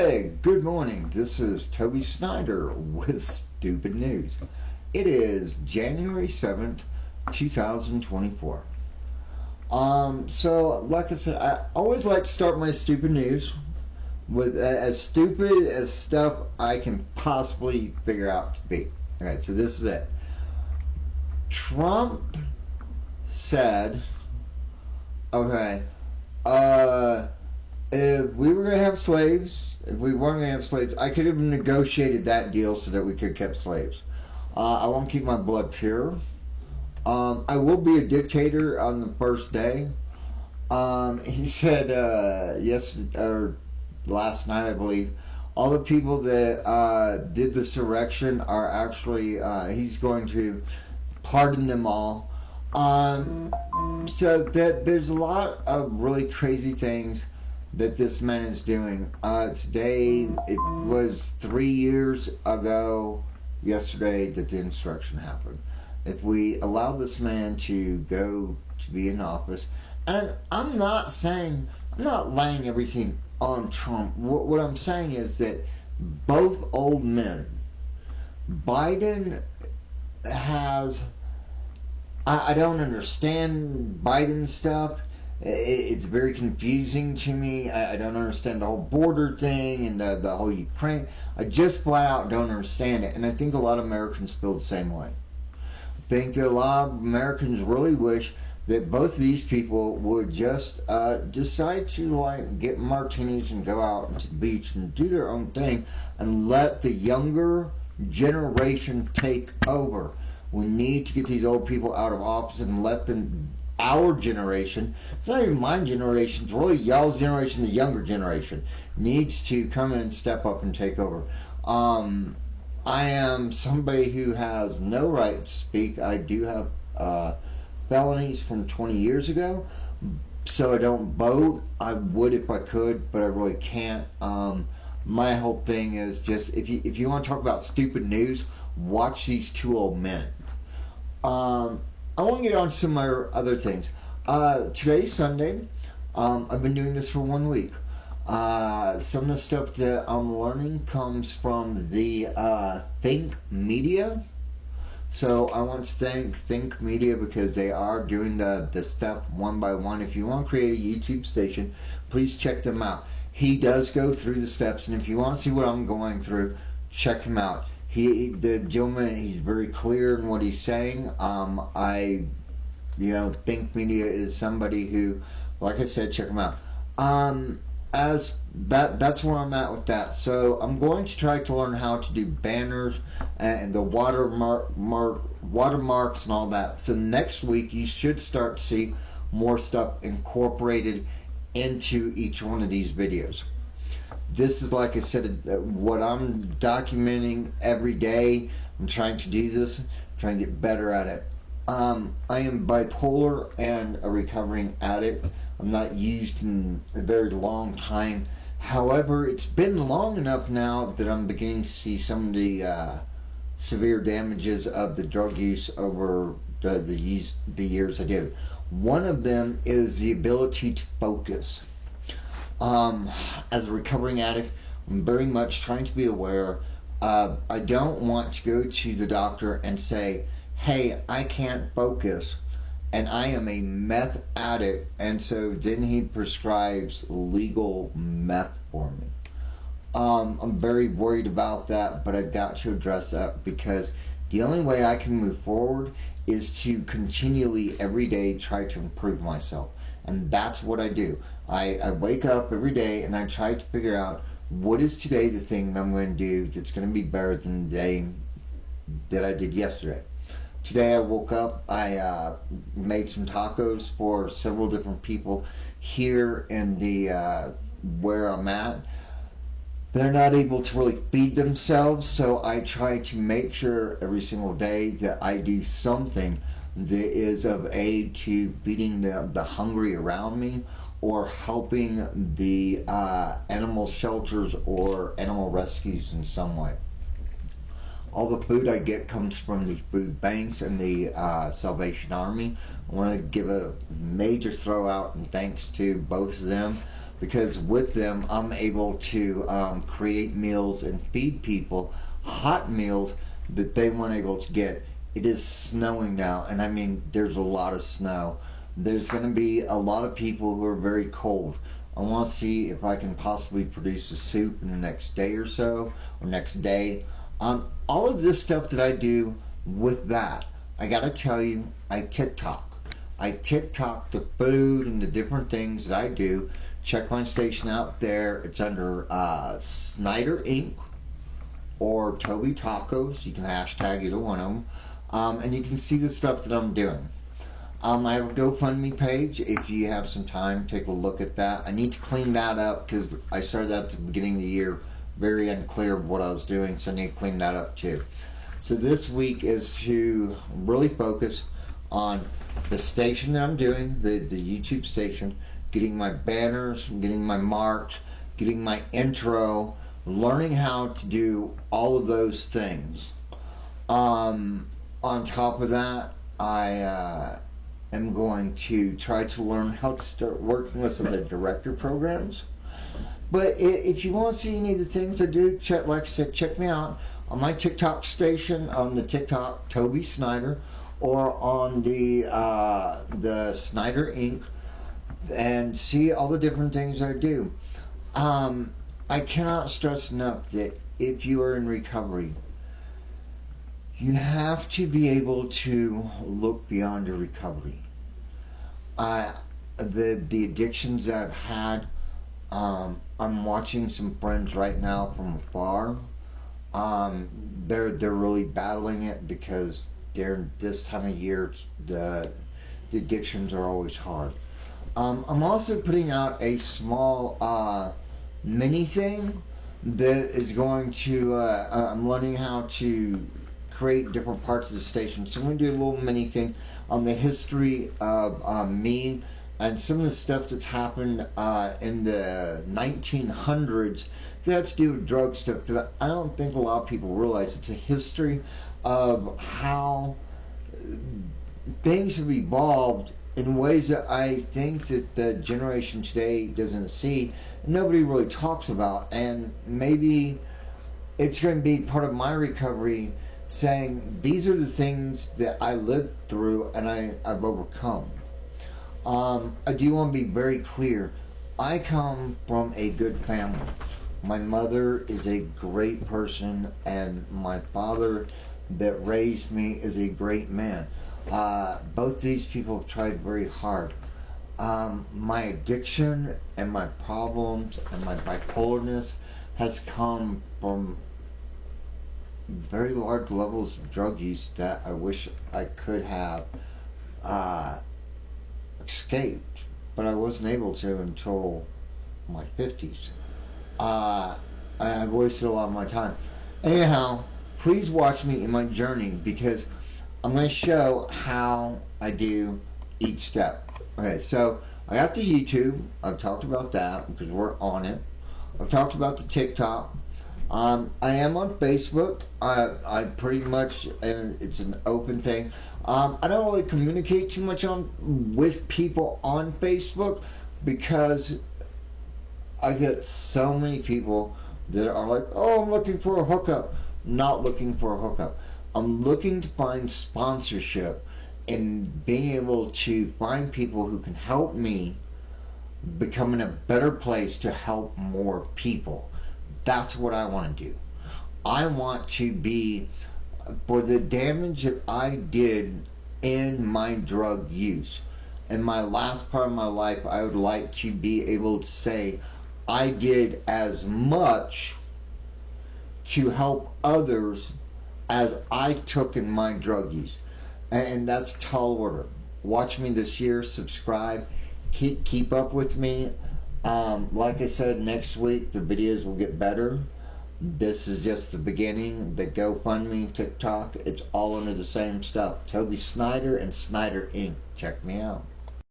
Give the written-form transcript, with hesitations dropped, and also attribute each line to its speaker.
Speaker 1: Hey, good morning. This is Toby Snyder with Stupid News. It is January 7th, 2024. So like I said, I always like to start my stupid news with as stupid as stuff I can possibly figure out to be. Alright, so this is it. Trump said, okay, if we were going to have slaves, if we weren't going to have slaves, I could have negotiated that deal so that we could have kept slaves. I won't keep my blood pure. I will be a dictator on the first day. He said last night, I believe, all the people that did this insurrection are actually, he's going to pardon them all. So that there's a lot of really crazy things that this man is doing. Today, it was 3 years ago, yesterday, that the insurrection happened. If we allow this man to go to be in office, and I'm not laying everything on Trump. What I'm saying is that both old men, Biden has, I don't understand Biden's stuff. It's very confusing to me. I don't understand the whole border thing and the whole Ukraine. I just flat out don't understand it. And I think a lot of Americans feel the same way. I think that a lot of Americans really wish that both of these people would just decide to get martinis and go out to the beach and do their own thing and let the younger generation take over. We need to get these old people out of office and let them, our generation, it's not even my generation, it's really y'all's generation, the younger generation, needs to come in and step up and take over. I am somebody who has no right to speak. I do have felonies from 20 years ago, so I don't vote. I would if I could, but I really can't. My whole thing is just, if you want to talk about stupid news, watch these two old men. I want to get on to some of my other things. Today's Sunday. I've been doing this for 1 week. Some of the stuff that I'm learning comes from the Think Media. So I want to thank Think Media because they are doing the stuff one by one. If you want to create a YouTube station, please check them out. He does go through the steps, and if you want to see what I'm going through, check him out. The gentleman, he's very clear in what he's saying. Think Media is somebody who, like I said, check him out. That's where I'm at with that. So I'm going to try to learn how to do banners and the watermarks and all that. So next week you should start to see more stuff incorporated into each one of these videos. This is, like I said, what I'm documenting every day. I'm trying to do this, trying to get better at it. I am bipolar and a recovering addict. I'm not used in a very long time. However, it's been long enough now that I'm beginning to see some of the severe damages of the drug use over the years I did. One of them is the ability to focus. As a recovering addict, I'm very much trying to be aware. I don't want to go to the doctor and say, hey, I can't focus and I am a meth addict, and so then he prescribes legal meth for me. I'm very worried about that, but I've got to address that because the only way I can move forward is to continually every day try to improve myself. And that's what I do. I wake up every day and I try to figure out what is today the thing that I'm going to do that's going to be better than the day that I did yesterday. Today I woke up, I made some tacos for several different people here in the where I'm at. They're not able to really feed themselves, so I try to make sure every single day that I do something that is of aid to feeding the hungry around me, or helping the animal shelters or animal rescues in some way. All the food I get comes from the food banks and the Salvation Army. I want to give a major throw out and thanks to both of them because with them I'm able to create meals and feed people hot meals that they weren't able to get. It is snowing now, and I mean there's a lot of snow. There's going to be a lot of people who are very cold. I want to see if I can possibly produce a soup in the next day or so, or next day. All of this stuff that I do with that, I gotta tell you, I TikTok. I TikTok the food and the different things that I do. Check my station out there. It's under Snyder Inc. or Toby Tacos. You can hashtag either one of them. And you can see the stuff that I'm doing. I have a GoFundMe page. If you have some time, take a look at that. I need to clean that up because I started that at the beginning of the year, very unclear of what I was doing, so I need to clean that up too. So this week is to really focus on the station that I'm doing, the YouTube station, getting my banners, getting my marks, getting my intro, learning how to do all of those things. On top of that, I am going to try to learn how to start working with some of the director programs. But if you want to see any of the things I do, like I said, check me out on my TikTok station, on the TikTok Toby Snyder, or on the Snyder Inc. and see all the different things I do. I cannot stress enough that if you are in recovery, you have to be able to look beyond your recovery. The addictions that I've had, I'm watching some friends right now from afar. They're really battling it because this time of year the addictions are always hard. I'm also putting out a small mini thing that is going to I'm learning how to create different parts of the station. So I'm going to do a little mini thing on the history of me and some of the stuff that's happened in the 1900s that has to do with drug stuff that I don't think a lot of people realize. It's a history of how things have evolved in ways that I think that the generation today doesn't see and nobody really talks about. And maybe it's going to be part of my recovery, saying these are the things that I lived through and I've overcome. I do want to be very clear. I come from a good family. My mother is a great person, and my father that raised me is a great man. Both these people have tried very hard. My addiction and my problems and my bipolarness has come from very large levels of drug use that I wish I could have escaped, but I wasn't able to until my 50s. I wasted a lot of my time. Anyhow, please watch me in my journey because I'm going to show how I do each step. Okay, so I got the YouTube. I've talked about that because we're on it. I've talked about the TikTok. I am on Facebook. I pretty much, and it's an open thing. I don't really communicate too much with people on Facebook because I get so many people that are like, oh, I'm looking for a hookup. Not looking for a hookup. I'm looking to find sponsorship and being able to find people who can help me become in a better place to help more people. That's what I want to do. I want to be, for the damage that I did in my drug use, in my last part of my life, I would like to be able to say I did as much to help others as I took in my drug use. And that's a tall order. Watch me this year, subscribe, keep up with me. Like I said, next week the videos will get better. This is just the beginning. The GoFundMe, TikTok, it's all under the same stuff. Toby Snyder and Snyder Inc. Check me out.